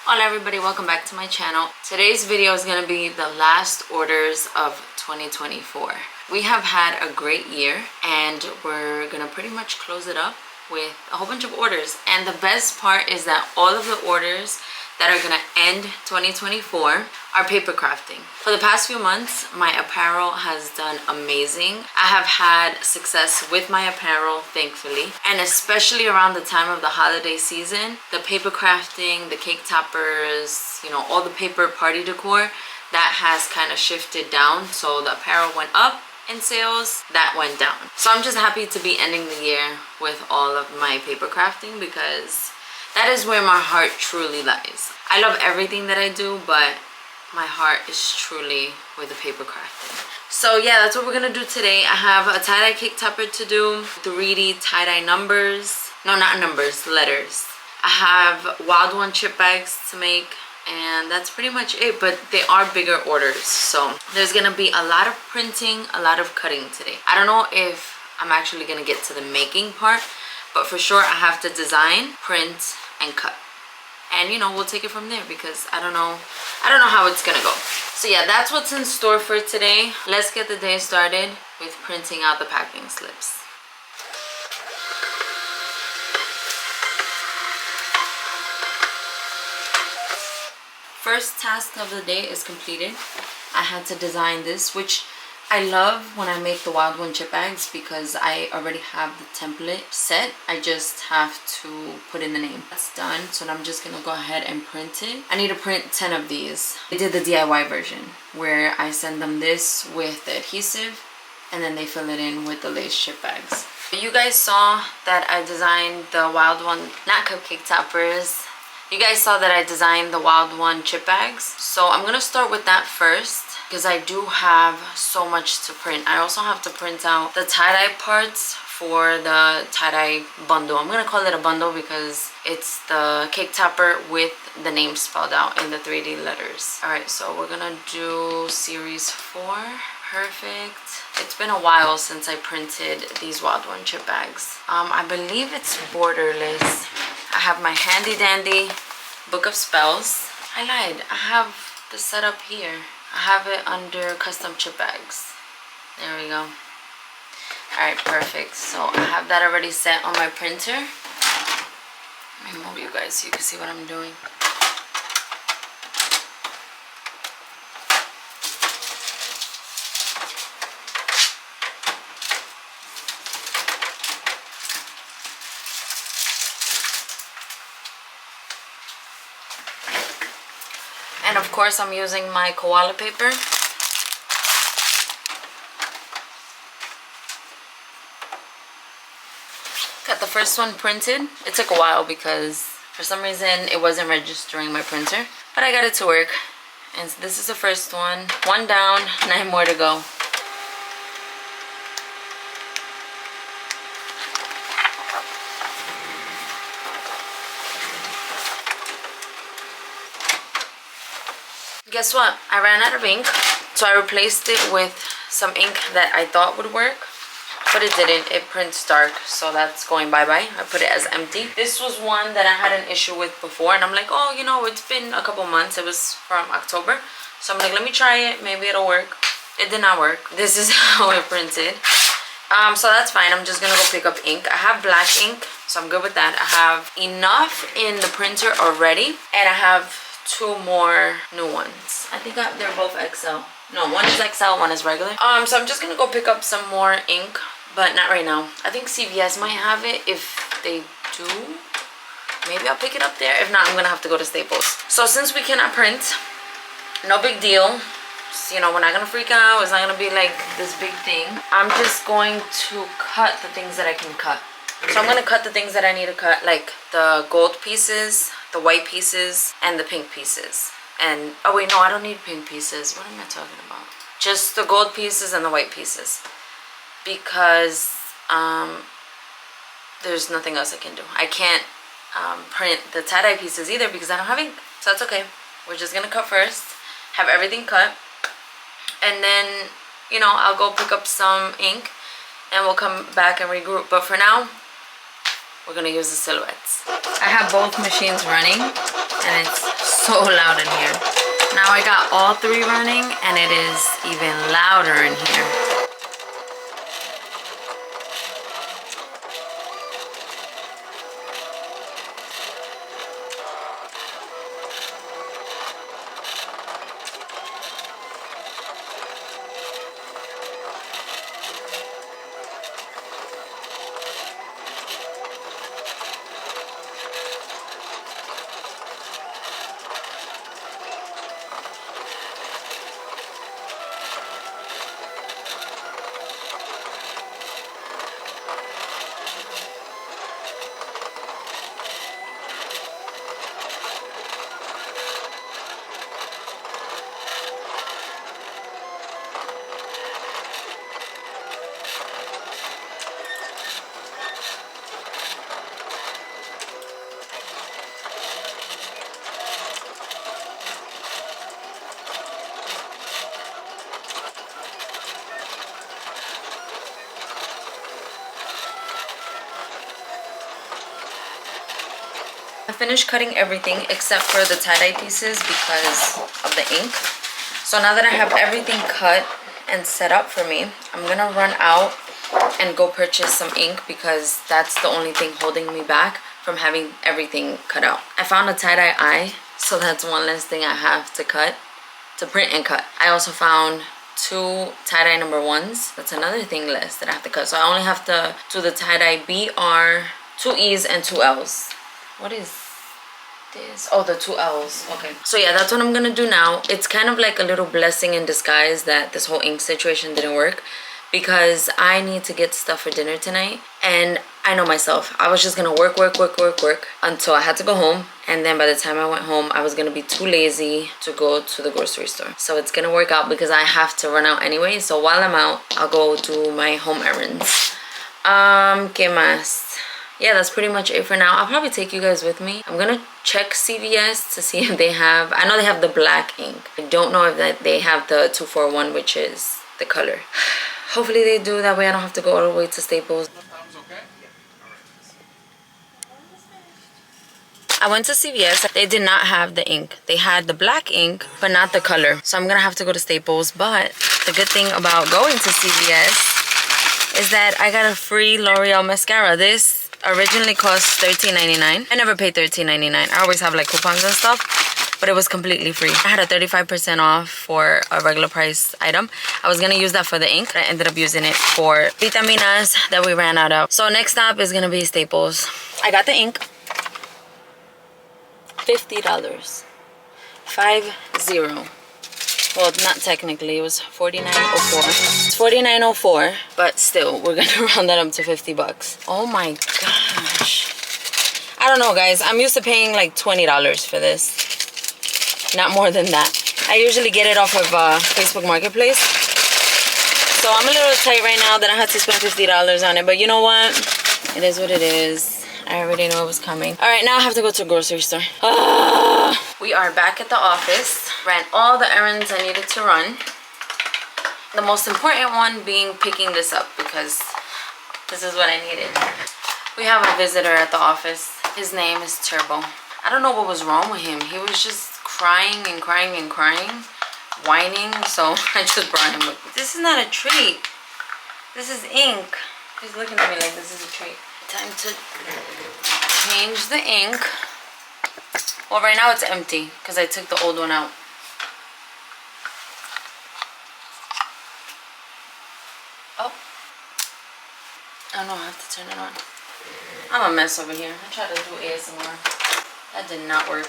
Hola everybody, welcome back to my channel. Today's video is going to be the last orders of 2024. We have had a great year and we're going to pretty much close it up with a whole bunch of orders. And the best part is that all of the orders that are going to end 2024 are paper crafting. For the past few months, my apparel has done amazing. I have had success with my apparel, thankfully. And especially around the time of the holiday season, the paper crafting, the cake toppers, you know, all the paper party decor, that has kind of shifted down. So the apparel went up in sales, that went down. So I'm just happy to be ending the year with all of my paper crafting because that is where my heart truly lies. I love everything that I do, but my heart is truly with the paper crafting. So yeah, that's what we're gonna do today. I have a tie-dye cake topper to do, 3D tie-dye numbers. No, not numbers, letters. I have Wild One chip bags to make, and that's pretty much it, but they are bigger orders. So there's gonna be a lot of printing, a lot of cutting today. I don't know if I'm actually gonna get to the making part, but for sure I have to design, print, and cut. And you know, we'll take it from there because I don't know how it's gonna go. So yeah, that's what's in store for today. Let's get the day started with printing out the packing slips. First task of the day is completed. I had to design this, which I love when I make the Wild One chip bags because I already have the template set. I just have to put in the name. That's done, so I'm just gonna go ahead and print it. I need to print 10 of these. I did the DIY version where I send them this with the adhesive and then they fill it in with the lace chip bags. You guys saw that I designed the Wild One, not cupcake toppers. You guys saw that I designed the Wild One chip bags. So I'm gonna start with that first because I do have so much to print. I also have to print out the tie-dye parts for the tie-dye bundle. I'm gonna call it a bundle because it's the cake topper with the name spelled out in the 3D letters. All right, so we're gonna do series 4. Perfect. It's been a while since I printed these Wild One chip bags. I believe it's borderless. I have my handy dandy book of spells. I lied, I have the setup here. I have it under custom chip bags. There we go. Alright, perfect. So I have that already set on my printer. Let me move you guys so you can see what I'm doing. And of course I'm using my koala paper. Got the first one printed. It took a while because for some reason it wasn't registering my printer, but I got it to work. And this is the first one. 1 down, 9 more to go. Guess what? I ran out of ink, so I replaced it with some ink that I thought would work, but it didn't. It prints dark, so that's going bye-bye. I put it as empty. This was one that I had an issue with before, and I'm like, oh, you know, it's been a couple months. It was from October, so I'm like, let me try it. Maybe it'll work. It did not work. This is how it printed. So that's fine. I'm just gonna go pick up ink. I have black ink, so I'm good with that. I have enough in the printer already, and I have 2 more new ones. I think they're both XL. No, one is XL, one is regular. So I'm just gonna go pick up some more ink, but not right now. I think CVS might have it. If they do, maybe I'll pick it up there. If not, I'm gonna have to go to Staples. So since we cannot print, no big deal. You know, we're not gonna freak out. It's not gonna be like this big thing. I'm just going to cut the things that I can cut. So I'm gonna cut the things that I need to cut, like the gold pieces, the white pieces, and the pink pieces. And oh wait, no, I don't need pink pieces. What am I talking about? Just the gold pieces and the white pieces, because there's nothing else I can do. I can't print the tie-dye pieces either because I don't have ink, so that's okay. We're just gonna cut first, have everything cut, and then, you know, I'll go pick up some ink and we'll come back and regroup. But for now, we're gonna use the silhouettes. I have both machines running and it's so loud in here. Now I got all three running and it is even louder in here. I finished cutting everything except for the tie-dye pieces because of the ink. So now that I have everything cut and set up for me, I'm gonna run out and go purchase some ink because that's the only thing holding me back from having everything cut out. I found a tie-dye eye, so that's one less thing I have to cut, to print and cut. I also found 2 tie-dye number 1s. That's another thing less that I have to cut. So I only have to do the tie-dye BR, 2 E's and 2 L's. What is this? Oh, the 2 L's. Okay. So yeah, that's what I'm gonna do now. It's kind of like a little blessing in disguise that this whole ink situation didn't work because I need to get stuff for dinner tonight. And I know myself. I was just gonna work until I had to go home. And then by the time I went home, I was gonna be too lazy to go to the grocery store. So it's gonna work out because I have to run out anyway. So while I'm out, I'll go do my home errands. ¿Qué más? Yeah, that's pretty much it for now. I'll probably take you guys with me. I'm gonna check CVS to see if they have, I know they have the black ink. I don't know if that they have the 241, which is the color. Hopefully they do, that way I don't have to go all the way to Staples. I went to CVS. They did not have the ink. They had the black ink, but not the color. So I'm gonna have to go to Staples. But the good thing about going to CVS is that I got a free L'Oreal mascara. This originally cost $13.99. I never paid $13.99. I always have like coupons and stuff, but it was completely free. I had a 35% off for a regular price item. I was gonna use that for the ink, but I ended up using it for vitaminas that we ran out of. So next stop is gonna be Staples. I got the ink. $50. 50. Well, not technically, it was $49.04. It's $49.04, but still, we're gonna round that up to 50 bucks. Oh my gosh. I don't know, guys. I'm used to paying like $20 for this. Not more than that. I usually get it off of Facebook Marketplace. So I'm a little tight right now that I had to spend $50 on it, but you know what? It is what it is. I already know it was coming. All right, now I have to go to the grocery store. We are back at the office. Ran all the errands I needed to run. The most important one being picking this up because this is what I needed. We have a visitor at the office. His name is Turbo. I don't know what was wrong with him. He was just crying and crying and crying, whining. So I just brought him with me. This is not a treat. This is ink. He's looking at me like this is a treat. Time to change the ink. Well, right now it's empty because I took the old one out. Oh. Oh no, I have to turn it on. I'm a mess over here. I tried to do ASMR. That did not work.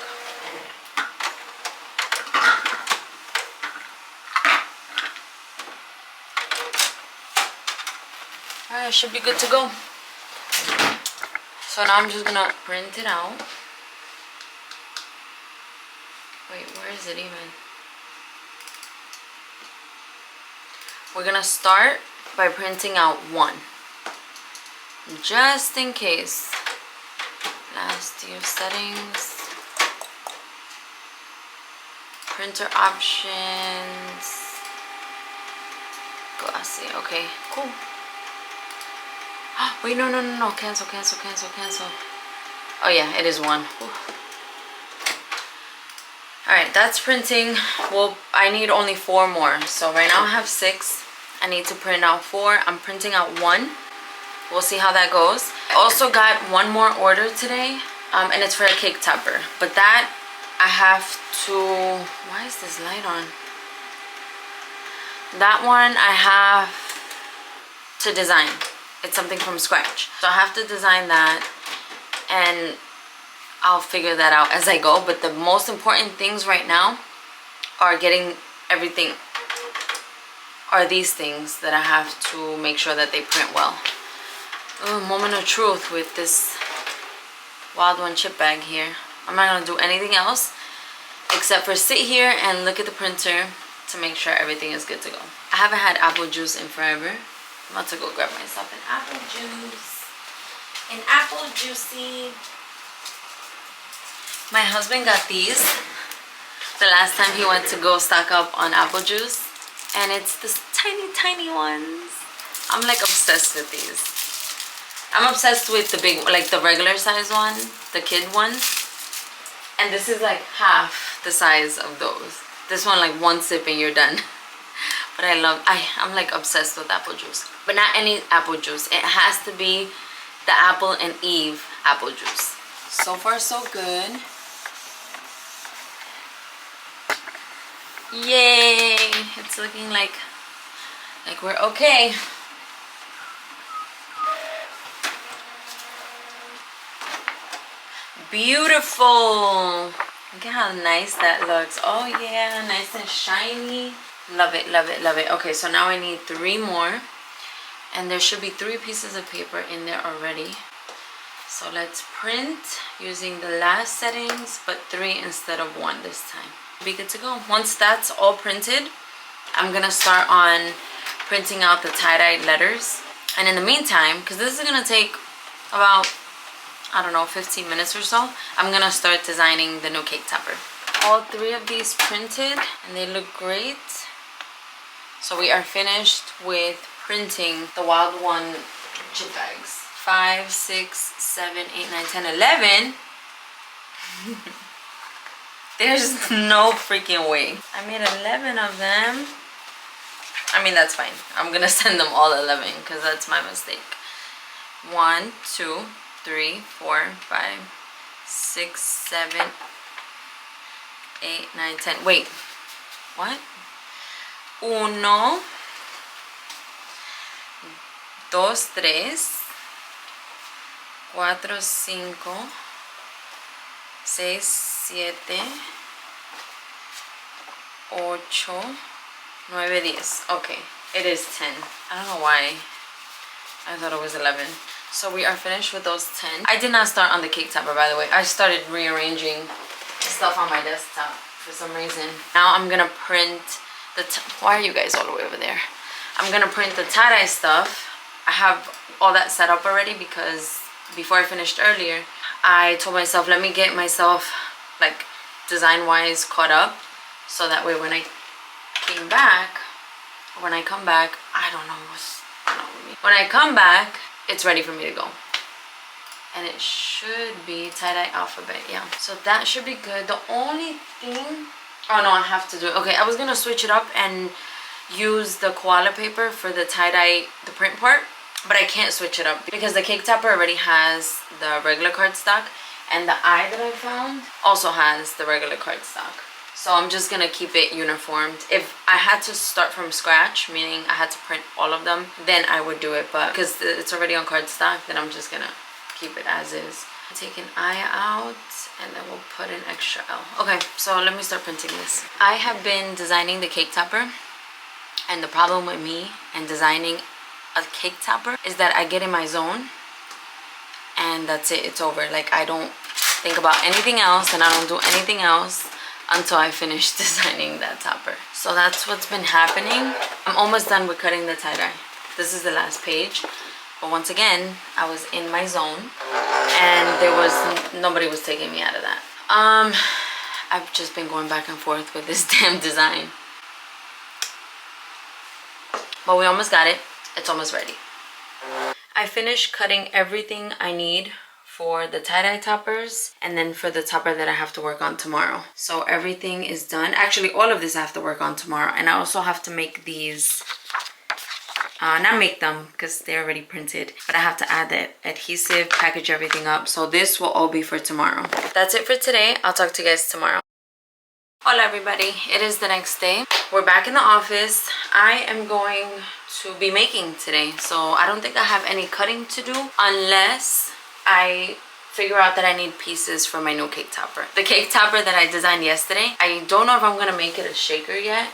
Alright, should be good to go. So now I'm just gonna print it out. Wait, where is it even? We're gonna start by printing out 1. Just in case. Last year settings. Printer options. Glossy, okay, cool. Wait, no, no, no, no. Cancel, cancel, cancel, cancel. Oh yeah, it is 1. Whew. Alright, that's printing. Well, I need only 4 more. So right now I have 6. I need to print out 4. I'm printing out 1. We'll see how that goes. I also got 1 more order today. And it's for a cake topper. But that I have to... Why is this light on? That one I have to design. It's something from scratch. So I have to design that. And I'll figure that out as I go. But the most important things right now are getting everything, are these things that I have to make sure that they print well. Oh, moment of truth with this Wild One chip bag here. I'm not gonna do anything else except for sit here and look at the printer to make sure everything is good to go. I haven't had apple juice in forever. I'm about to go grab myself an apple juice. An apple juicy. My husband got these the last time he went to go stock up on apple juice. And it's this tiny, tiny ones. I'm like obsessed with these. I'm obsessed with the big, like the regular size one, the kid one. And this is like half the size of those. This one like 1 sip and you're done. But I'm like obsessed with apple juice. But not any apple juice. It has to be the Apple and Eve apple juice. So far so good. Yay! It's looking like we're okay. Beautiful. Look at how nice that looks. Oh yeah, nice and shiny. Love it, love it, love it. Okay, so now I need 3 more. And there should be 3 pieces of paper in there already. So let's print using the last settings, but 3 instead of 1 this time. Be good to go. Once that's all printed, I'm gonna start on printing out the tie-dye letters. And in the meantime, because this is gonna take about, I don't know, 15 minutes or so, I'm gonna start designing the new cake topper. All 3 of these printed and they look great. So we are finished with printing the Wild One chip bags. 5, 6, 7, 8, 9, 10, 11. There's no freaking way. I made 11 of them. I mean, that's fine. I'm gonna send them all 11 because that's my mistake. 1, 2, 3, 4, 5, 6, 7, 8, 9, 10. Wait, what? 1, 2, 3, 4, 5, 6, 7, 8, 9, 10. Okay, it is 10. I don't know why I thought it was 11. So we are finished with those 10. I did not start on the cake topper, by the way. I started rearranging stuff on my desktop for some reason. Now I'm gonna print the why are you guys all the way over there? I'm gonna print the tie-dye stuff. I have all that set up already because before I finished earlier, I told myself, let me get myself like design-wise caught up, so that way when I come back, when I come back, when I come back, it's ready for me to go. And it should be tie-dye alphabet, yeah. So that should be good. The only thing, oh no, I have to do it. Okay, I was gonna switch it up and use the koala paper for the tie-dye, the print part, but I can't switch it up because the cake topper already has the regular cardstock, and the eye that I found also has the regular cardstock. So I'm just gonna keep it uniformed. If I had to start from scratch, meaning I had to print all of them, then I would do it, but because it's already on cardstock, then I'm just gonna keep it as is. Take an eye out and then we'll put an extra L. Okay, so let me start printing this. I have been designing the cake topper, and the problem with me and designing a cake topper is that I get in my zone and that's it, it's over. Like, I don't think about anything else and I don't do anything else until I finish designing that topper. So that's what's been happening. I'm almost done with cutting the tie-dye. This is the last page. But once again, I was in my zone and nobody was taking me out of that. I've just been going back and forth with this damn design. But we almost got it. It's almost ready. I finished cutting everything I need for the tie-dye toppers and then for the topper that I have to work on tomorrow. So everything is done. Actually, all of this I have to work on tomorrow, and I also have to make these, not make them because they're already printed, but I have to add the adhesive, package everything up. So this will all be for tomorrow. That's it for today. I'll talk to you guys tomorrow. Hola everybody, it is the next day. We're back in the office. I am going to be making today, so I don't think I have any cutting to do unless I figure out that I need pieces for my new cake topper. The cake topper that I designed yesterday, I don't know if I'm gonna make it a shaker yet.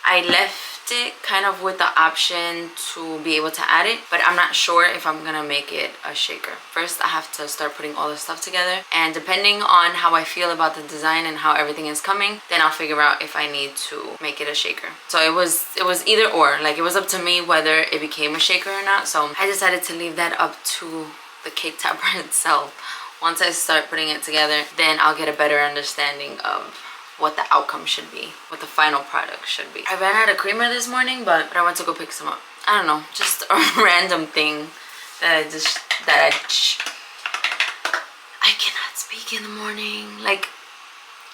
I left it kind of with the option to be able to add it, but I'm not sure if I'm gonna make it a shaker. First, I have to start putting all the stuff together, and depending on how I feel about the design and how everything is coming, then I'll figure out if I need to make it a shaker. So it was either or, like it was up to me whether it became a shaker or not. So I decided to leave that up to the cake topper itself. Once I start putting it together, then I'll get a better understanding of what the outcome should be, what the final product should be. I ran out of creamer this morning, but I went to go pick some up. I don't know, just a random thing that I cannot speak in the morning. Like,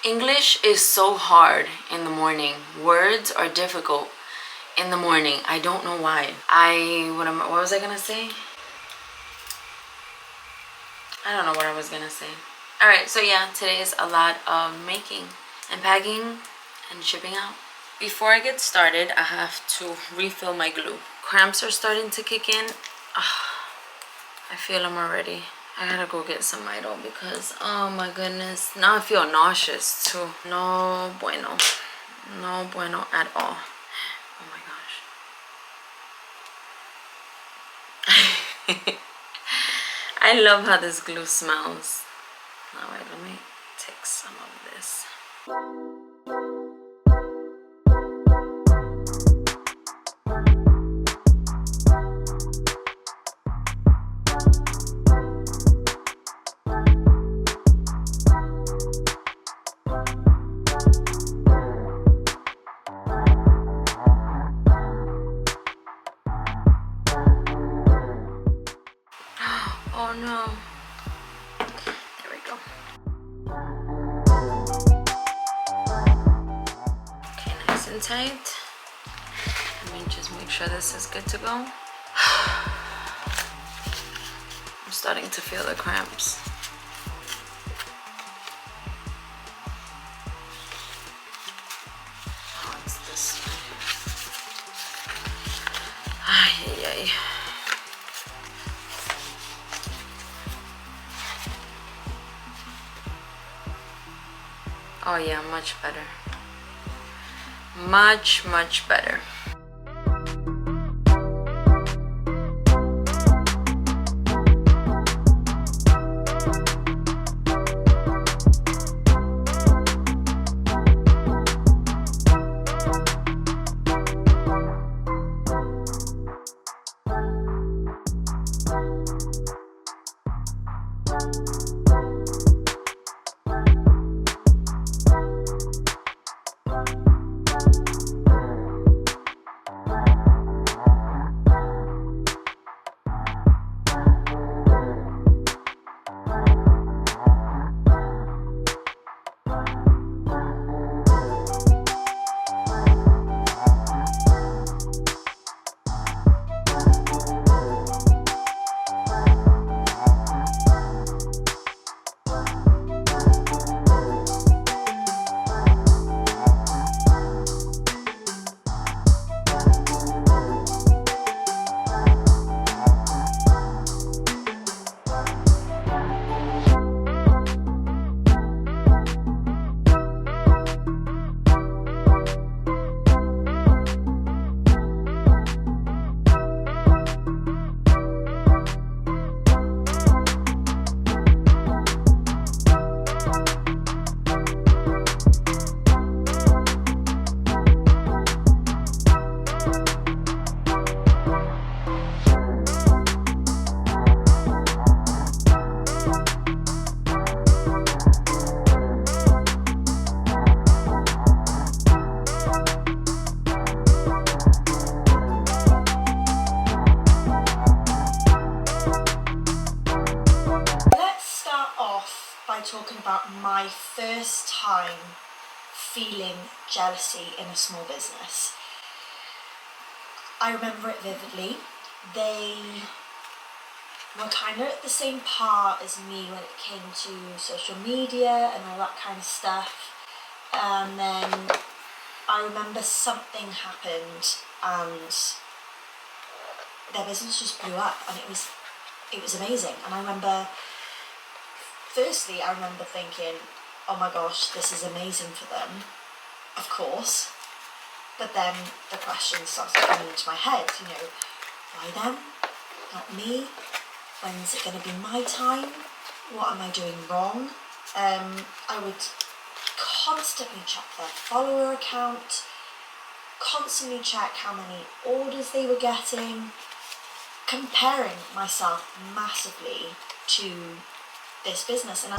English is so hard in the morning. Words are difficult in the morning. I don't know why. What was I gonna say? I don't know what I was gonna say. Alright, so yeah, today is a lot of making and packing and shipping out. Before I get started, I have to refill my glue. Cramps are starting to kick in. I feel them already. I gotta go get some Midol because, oh my goodness, now I feel nauseous too. No bueno. No bueno at all. Oh my gosh. I love how this glue smells. All right, let me take some of this. Oh no. There we go. Okay, nice and tight. Let me just make sure this is good to go. I'm starting to feel the cramps. Oh, it's this one. Ay, ay, ay. Oh yeah, much better. Much, much better. first time feeling jealousy in a small business. I remember it vividly. They were kind of at the same part as me when it came to social media and all that kind of stuff. And then I remember something happened and their business just blew up, and it was amazing. And I remember, firstly, I remember thinking, oh my gosh, this is amazing for them, of course. But then the question starts coming into my head, why them? Not me? When's it going to be my time? What am I doing wrong? I would constantly check their follower account, constantly check how many orders they were getting, comparing myself massively to this business. And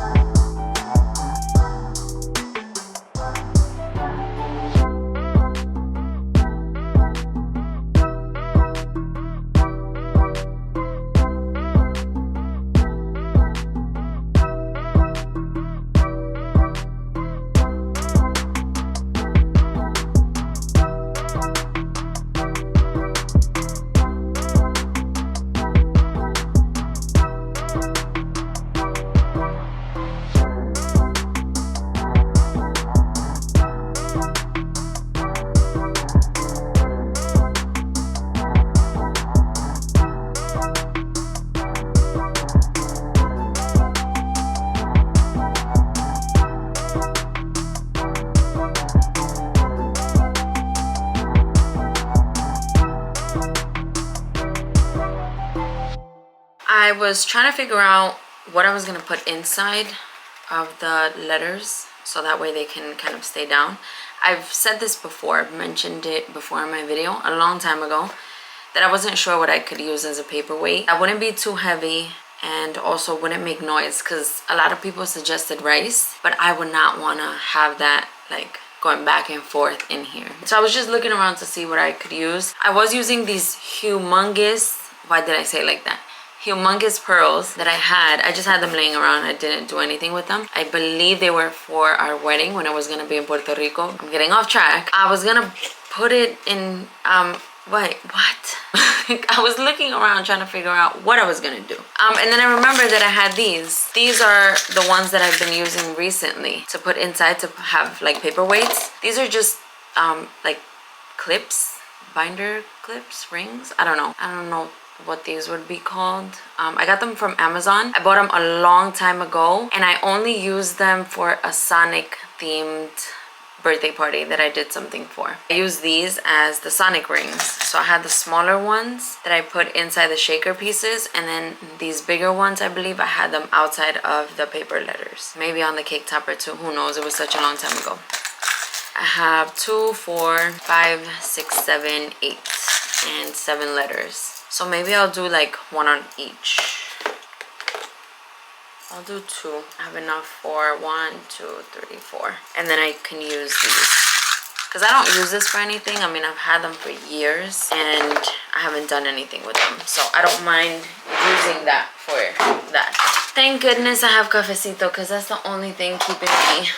I was trying to figure out what I was going to put inside of the letters so that way they can kind of stay down. I've said this before, I've mentioned it before in my video a long time ago, that I wasn't sure what I could use as a paperweight. I wouldn't be too heavy and also wouldn't make noise, because a lot of people suggested rice, but I would not want to have that like going back and forth in here. So I was just looking around to see what I could use. I was using these humongous, why did I say it like that? Humongous pearls that I had. I just had them laying around. I didn't do anything with them. I believe they were for our wedding when I was gonna be in Puerto Rico. I'm getting off track. I was gonna put it in, wait, what? I was looking around trying to figure out what I was gonna do. And then I remember that I had these. These are the ones that I've been using recently to put inside to have like paperweights. These are just like clips, binder clips, rings. I don't know what these would be called. I got them from Amazon. I bought them a long time ago, and I only used them for a Sonic themed birthday party that I did something for. I used these as the Sonic rings. So I had the smaller ones that I put inside the shaker pieces, and then these bigger ones, I believe I had them outside of the paper letters. Maybe on the cake topper too, who knows, it was such a long time ago. I have 2, 4, 5, 6, 7, 8, and 7 letters. So maybe I'll do like one on each. I'll do 2. I have enough for 1, 2, 3, 4. And then I can use these. Because I don't use this for anything. I mean, I've had them for years and I haven't done anything with them. So I don't mind using that for that. Thank goodness I have cafecito, because that's the only thing keeping me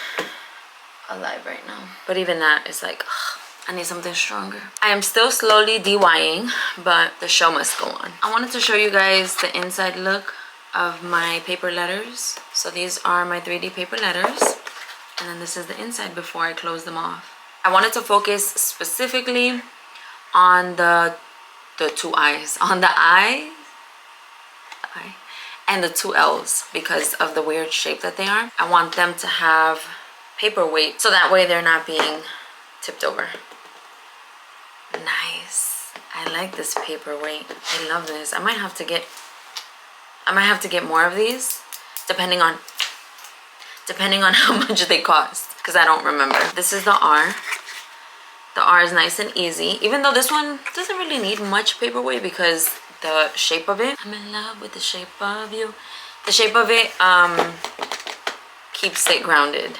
alive right now. But even that is like, ugh, I need something stronger. I am still slowly DIYing, but the show must go on. I wanted to show you guys the inside look of my paper letters. So these are my 3D paper letters, and then this is the inside before I close them off. I wanted to focus specifically on the 2 eyes, on the I and the 2 L's, because of the weird shape that they are. I want them to have paperweight, so that way they're not being tipped over. Nice. I like this paperweight. I love this. I might have to get more of these, depending on how much they cost, because I don't remember. This is the R. The R is nice and easy, even though this one doesn't really need much paperweight because the shape of it. I'm in love with the shape of you. The shape of it keeps it grounded.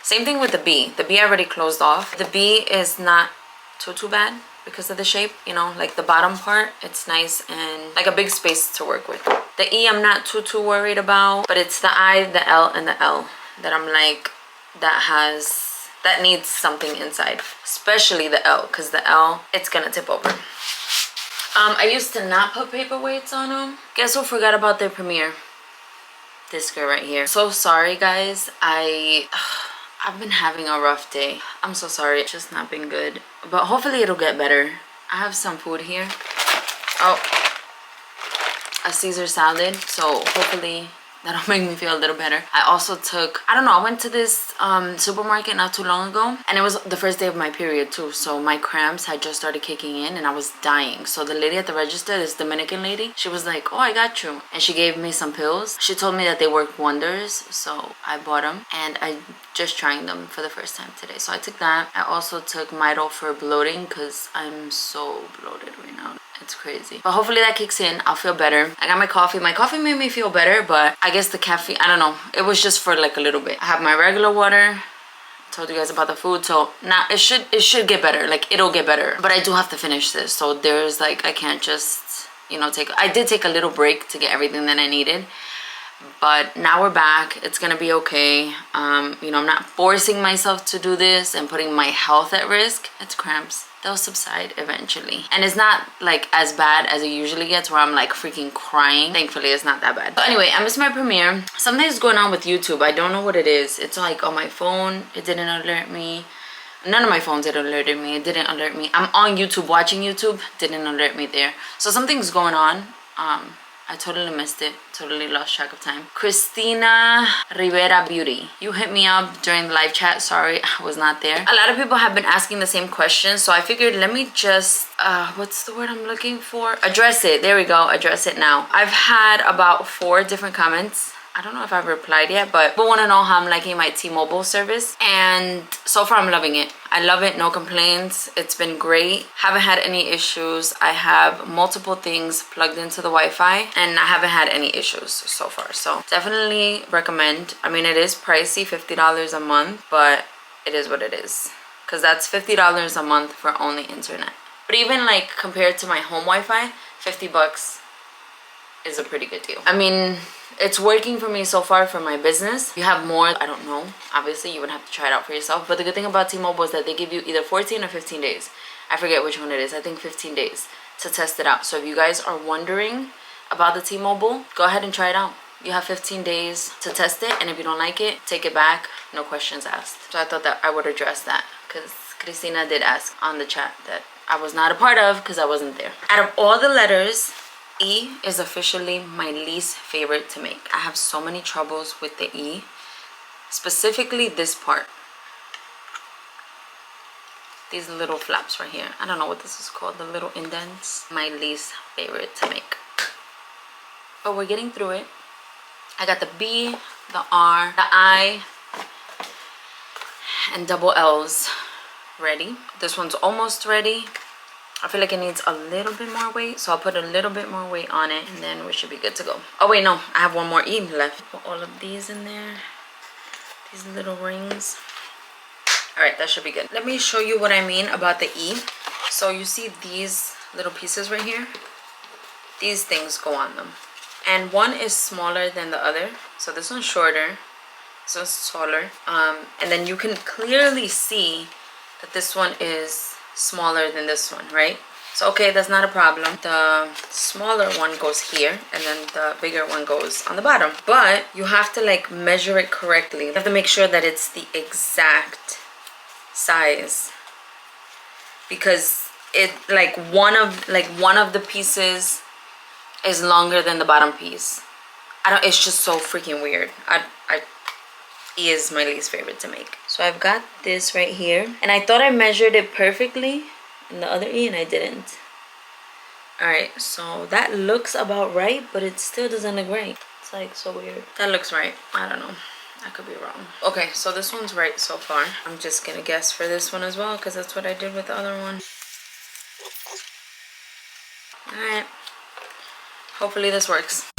Same thing with the B. The B I already closed off. The B is not too bad because of the shape, you know, like the bottom part, it's nice and like a big space to work with. The E I'm not too worried about, but it's the I, the L, and the L that I'm like, that needs something inside, especially the L, because the L, it's gonna tip over. I used to not put paperweights on them. Guess who forgot about their premiere? This girl right here. So sorry guys, I've been having a rough day. I'm so sorry, it's just not been good, but hopefully it'll get better. I have some food here. Oh, a Caesar salad, so hopefully that'll make me feel a little better. I also took, I don't know, I went to this supermarket not too long ago, and it was the first day of my period too, so my cramps had just started kicking in and I was dying. So the lady at the register, this Dominican lady, she was like, oh, I got you, and she gave me some pills. She told me that they work wonders, so I bought them and I just trying them for the first time today. So I took that. I also took Midol for bloating because I'm so bloated right now. It's crazy, but hopefully that kicks in. I'll feel better. I got my coffee. My coffee made me feel better, but I guess the caffeine, I don't know, it was just for like a little bit. I have my regular water. I told you guys about the food, so now it should get better. Like, it'll get better, but I do have to finish this, so there's like, I can't just, you know, I did take a little break to get everything that I needed, but now we're back. It's gonna be okay. You know, I'm not forcing myself to do this and putting my health at risk. It's cramps. They'll subside eventually, and it's not like as bad as it usually gets where I'm like freaking crying. Thankfully it's not that bad. But anyway, I missed my premiere. Something's going on with YouTube. I don't know what it is. It's like on my phone, it didn't alert me. None of my phones had alerted me. It didn't alert me. I'm on YouTube watching YouTube, didn't alert me there. So something's going on. I totally missed it. Totally lost track of time. Christina Rivera Beauty. You hit me up during the live chat. Sorry, I was not there. A lot of people have been asking the same question, so I figured let me just, what's the word I'm looking for? Address it. There we go. Address it now. I've had about 4 different comments. I don't know if I've replied yet, but people want to know how I'm liking my T-Mobile service, and so far I'm loving it. I love it, no complaints. It's been great. Haven't had any issues. I have multiple things plugged into the Wi-Fi and I haven't had any issues so far. So definitely recommend. I mean, it is pricey, $50 a month, but it is what it is, because that's $50 a month for only internet. But even like compared to my home Wi-Fi, 50 bucks is a pretty good deal. I mean, it's working for me so far for my business. You have more, I don't know, obviously you would have to try it out for yourself, but the good thing about T-Mobile is that they give you either 14 or 15 days. I forget which one it is. I think 15 days to test it out. So if you guys are wondering about the T-Mobile, go ahead and try it out. You have 15 days to test it, and if you don't like it, take it back, no questions asked. So I thought that I would address that, because Christina did ask on the chat that I was not a part of because I wasn't there. Out of all the letters, E is officially my least favorite to make. I have so many troubles with the E, specifically this part. These little flaps right here. I don't know what this is called, the little indents. My least favorite to make. But we're getting through it. I got the B, the R, the I, and double L's ready. This one's almost ready. I feel like it needs a little bit more weight, so I'll put a little bit more weight on it and then we should be good to go. Oh wait, no, I have one more E left. Put all of these in there, these little rings. All right, that should be good. Let me show you what I mean about the E. So you see these little pieces right here? These things go on them. And one is smaller than the other. So this one's shorter, this one's taller. And then you can clearly see that this one is smaller than this one, right? So okay, that's not a problem. The smaller one goes here and then the bigger one goes on the bottom, but you have to like measure it correctly. You have to make sure that it's the exact size, because it like one of the pieces is longer than the bottom piece. It's just so freaking weird. E is my least favorite to make. So I've got this right here, and I thought I measured it perfectly in the other E and I didn't. All right, so that looks about right, but it still doesn't look right. It's like so weird. That looks right. I don't know, I could be wrong. Okay, so this one's right so far. I'm just gonna guess for this one as well, because that's what I did with the other one. All right, hopefully this works.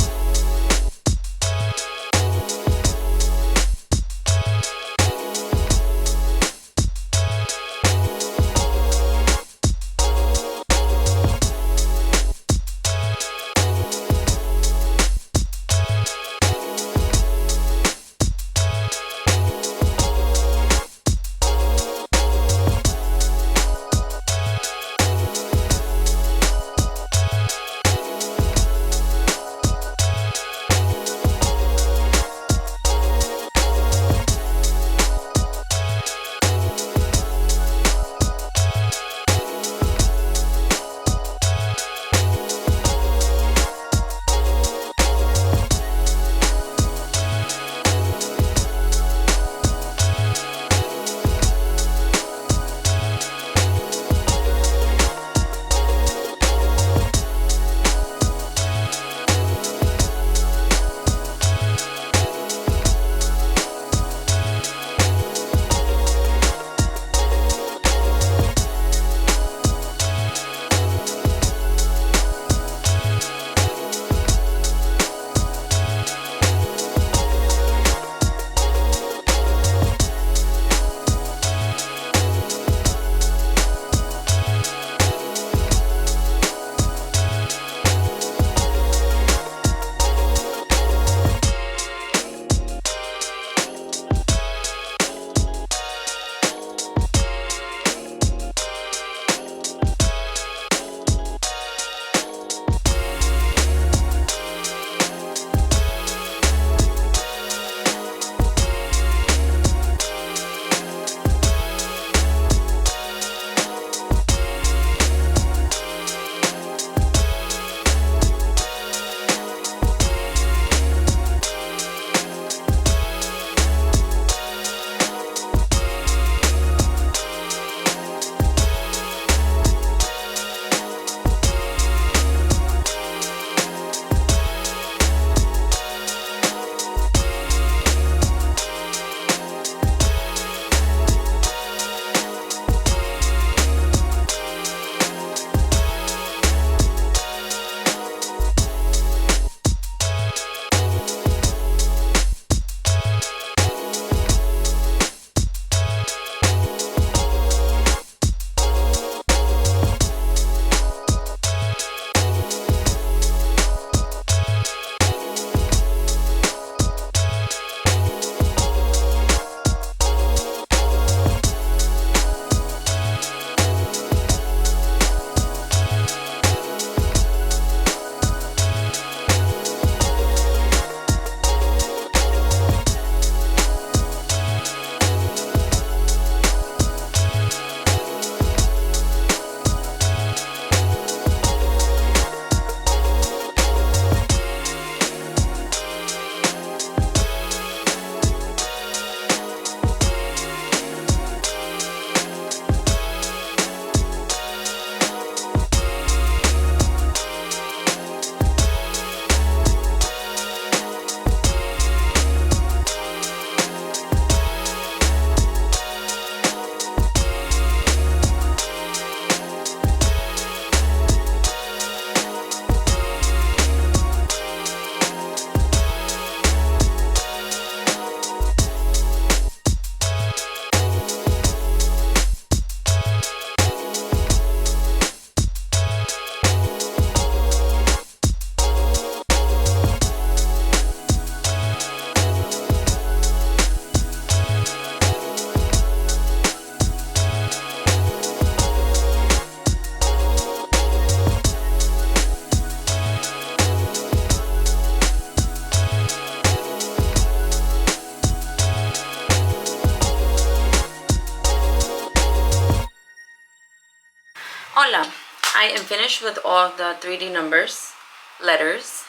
Hola. I am finished with all the 3D numbers, letters.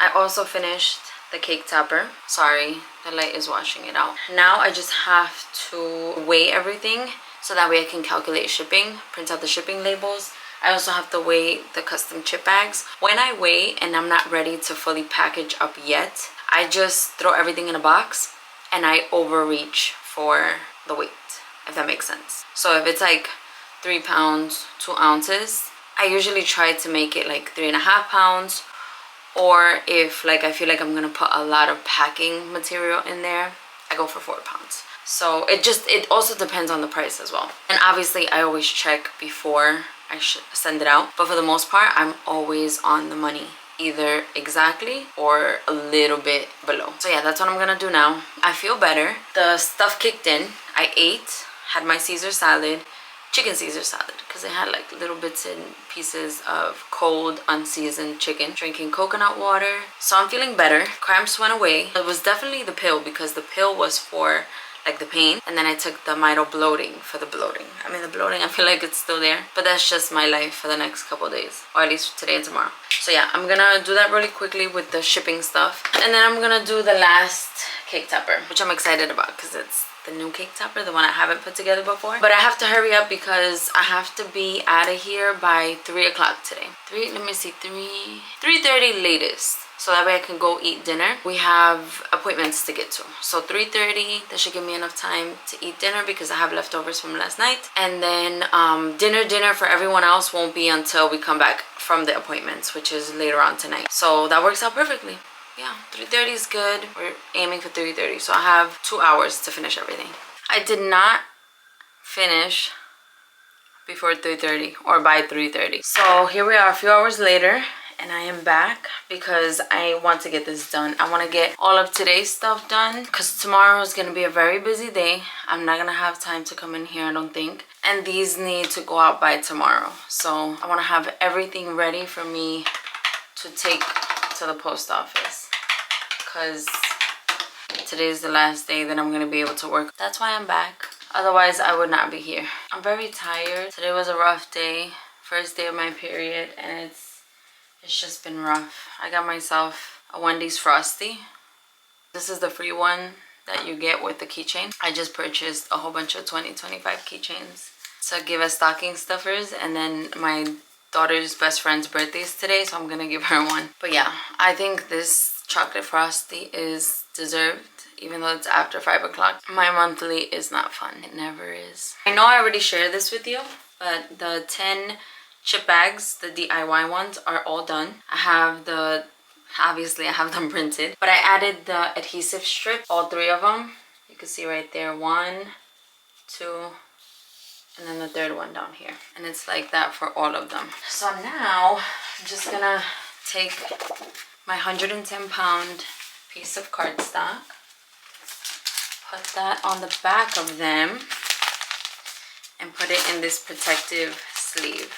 I also finished the cake topper. Sorry, the light is washing it out. Now I just have to weigh everything so that way I can calculate shipping, print out the shipping labels. I also have to weigh the custom chip bags. When I weigh and I'm not ready to fully package up yet, I just throw everything in a box and I overreach for the weight, if that makes sense. So if it's like 3 pounds, 2 ounces, I usually try to make it like 3.5 pounds. Or if like I feel like I'm gonna put a lot of packing material in there, I go for 4 pounds. So it also depends on the price as well. And obviously I always check before I should send it out. But for the most part, I'm always on the money, either exactly or a little bit below. So yeah, that's what I'm gonna do now. I feel better. The stuff kicked in. I ate, had my Caesar salad, chicken Caesar salad, because it had like little bits and pieces of cold unseasoned chicken. Drinking coconut water, so I'm feeling better. Cramps went away. It was definitely the pill, because the pill was for like the pain, and then I took the Mito bloating for the bloating. I mean, the bloating, I feel like it's still there, but that's just my life for the next couple days, or at least today and tomorrow. So yeah, I'm gonna do that really quickly with the shipping stuff, and then I'm gonna do the last cake topper, which I'm excited about because it's the new cake topper, the one I haven't put together before. But I have to hurry up because I have to be out of here by 3 o'clock today. 3:30 latest. So that way I can go eat dinner. We have appointments to get to. So 3:30, that should give me enough time to eat dinner because I have leftovers from last night. And then dinner for everyone else won't be until we come back from the appointments, which is later on tonight. So that works out perfectly. Yeah, 3:30 is good. We're aiming for 3:30, so I have 2 hours to finish everything. I did not finish before 3:30 or by 3:30. So here we are a few hours later, and I am back because I want to get this done. I want to get all of today's stuff done because tomorrow is going to be a very busy day. I'm not going to have time to come in here, I don't think. And these need to go out by tomorrow. So I want to have everything ready for me to take to the post office, because today's the last day that I'm gonna be able to work. That's why I'm back. Otherwise, I would not be here. I'm very tired. Today was a rough day. First day of my period, and it's just been rough. I got myself a Wendy's Frosty. This is the free one that you get with the keychain. I just purchased a whole bunch of 20-25 keychains to give as stocking stuffers, and then my daughter's best friend's birthday is today, so I'm gonna give her one. But yeah, I think this chocolate Frosty is deserved, even though it's after 5 o'clock. My monthly is not fun. It never is. I know I already shared this with you, but the 10 chip bags, the DIY ones, are all done. Obviously I have them printed, but I added the adhesive strip, all 3 of them. You can see right there, 1, 2, and then the 3rd one down here. And it's like that for all of them. So now I'm just gonna take my 110-pound piece of cardstock, put that on the back of them, and put it in this protective sleeve.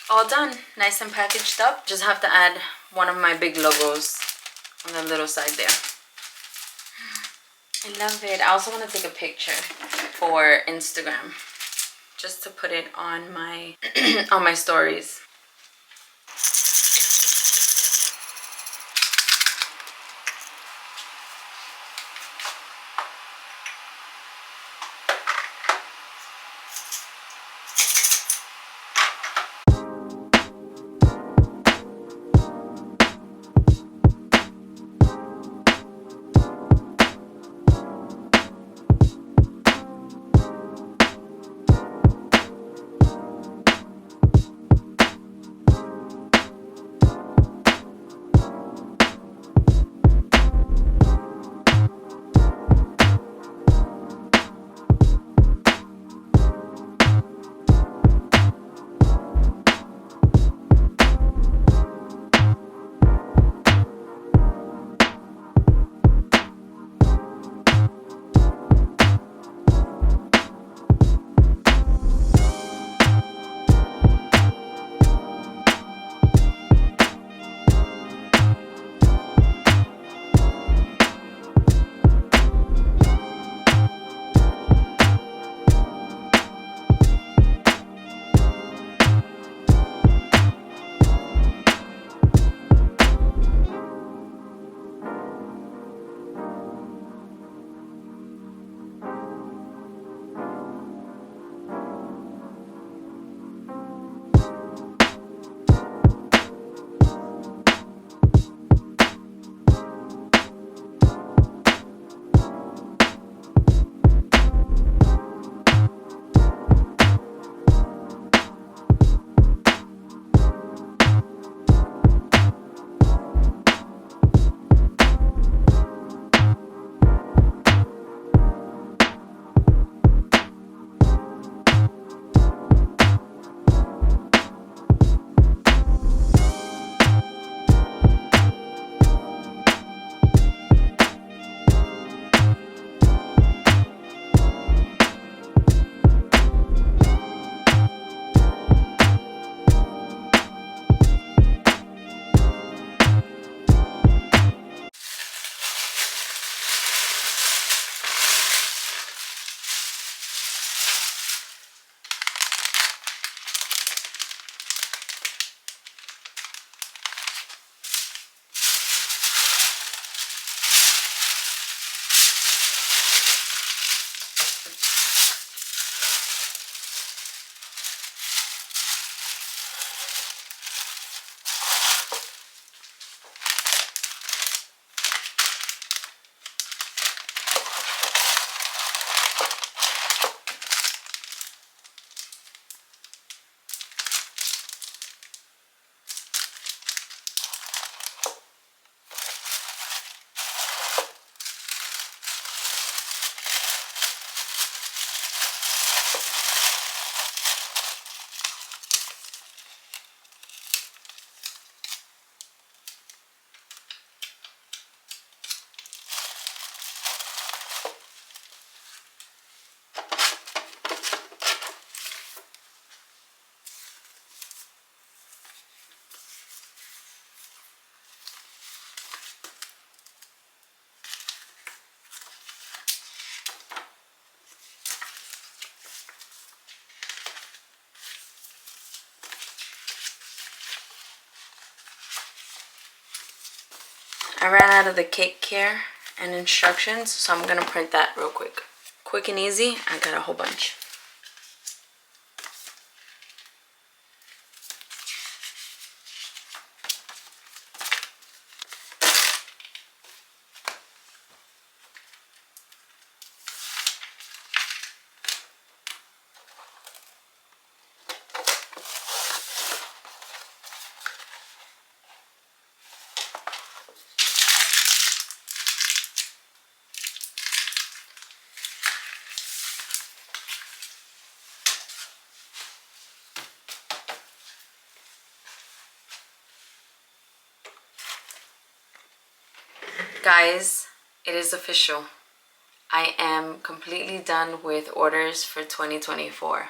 All done, nice and packaged up. Just have to add one of my big logos on the little side there. I love it. I also want to take a picture for Instagram, just to put it on my on my stories. I ran out of the cake care and instructions, so I'm gonna print that real quick. Quick and easy, I got a whole bunch. Guys, it is official. I am completely done with orders for 2024.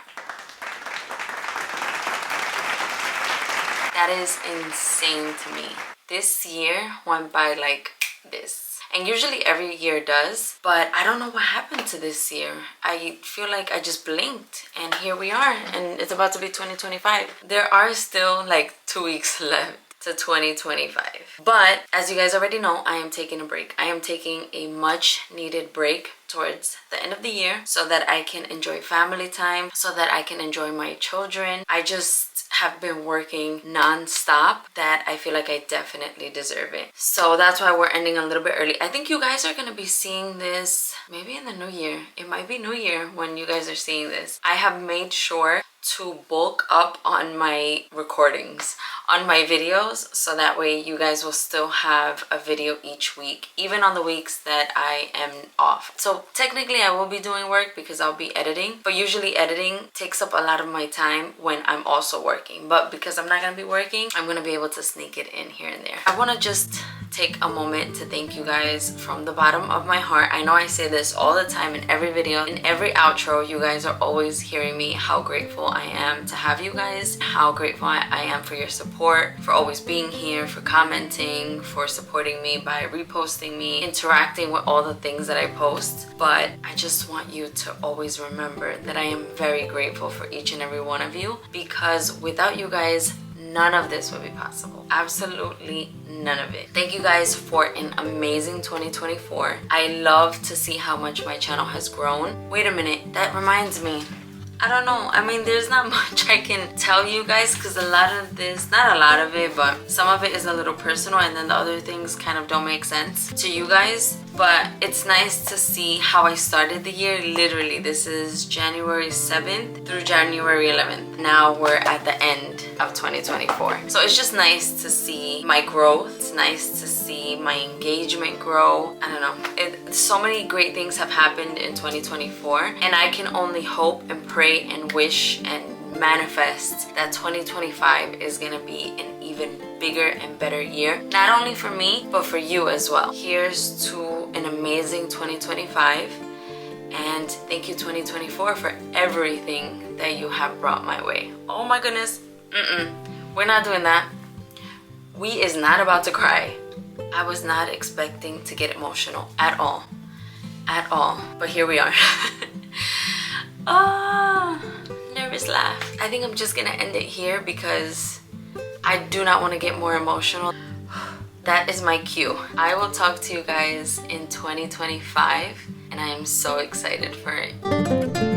That is insane to me. This year went by like this. And usually every year does, but I don't know what happened to this year. I feel like I just blinked and here we are, and it's about to be 2025. There are still like 2 weeks left to 2025. But as you guys already know, I am taking a break. I am taking a much needed break towards the end of the year so that I can enjoy family time, so that I can enjoy my children. I just have been working non-stop that I feel like I definitely deserve it. So that's why we're ending a little bit early. I think you guys are gonna be seeing this maybe in the new year. It might be new year when you guys are seeing this. I have made sure to bulk up on my recordings, on my videos, so that way you guys will still have a video each week, even on the weeks that I am off. So technically I will be doing work because I'll be editing, but usually editing takes up a lot of my time when I'm also working. But because I'm not gonna be working, I'm gonna be able to sneak it in here and there. I wanna just take a moment to thank you guys from the bottom of my heart. I know I say this all the time in every video, in every outro. You guys are always hearing me how grateful I am to have you guys, how grateful I am for your support, for always being here, for commenting, for supporting me by reposting me, interacting with all the things that I post. But I just want you to always remember that I am very grateful for each and every one of you, because without you guys, none of this would be possible. Absolutely none of it. Thank you guys for an amazing 2024. I love to see how much my channel has grown. Wait a minute, that reminds me. I don't know. I mean, there's not much I can tell you guys because a lot of this, not a lot of it, but some of it is a little personal, and then the other things kind of don't make sense to you guys. But it's nice to see how I started the year. Literally, this is January 7th through January 11th. Now we're at the end of 2024. So it's just nice to see my growth. It's nice to see my engagement grow. I don't know. So many great things have happened in 2024, and I can only hope and pray and wish and manifest that 2025 is gonna be an even bigger and better year, not only for me but for you as well. Here's to an amazing 2025, and thank you 2024 for everything that you have brought my way. Oh my goodness, we're not doing that. We is not about to cry. I was not expecting to get emotional at all, but here we are. Oh, nervous laugh. I think I'm just gonna end it here because I do not want to get more emotional. That is my cue. I will talk to you guys in 2025, and I am so excited for it.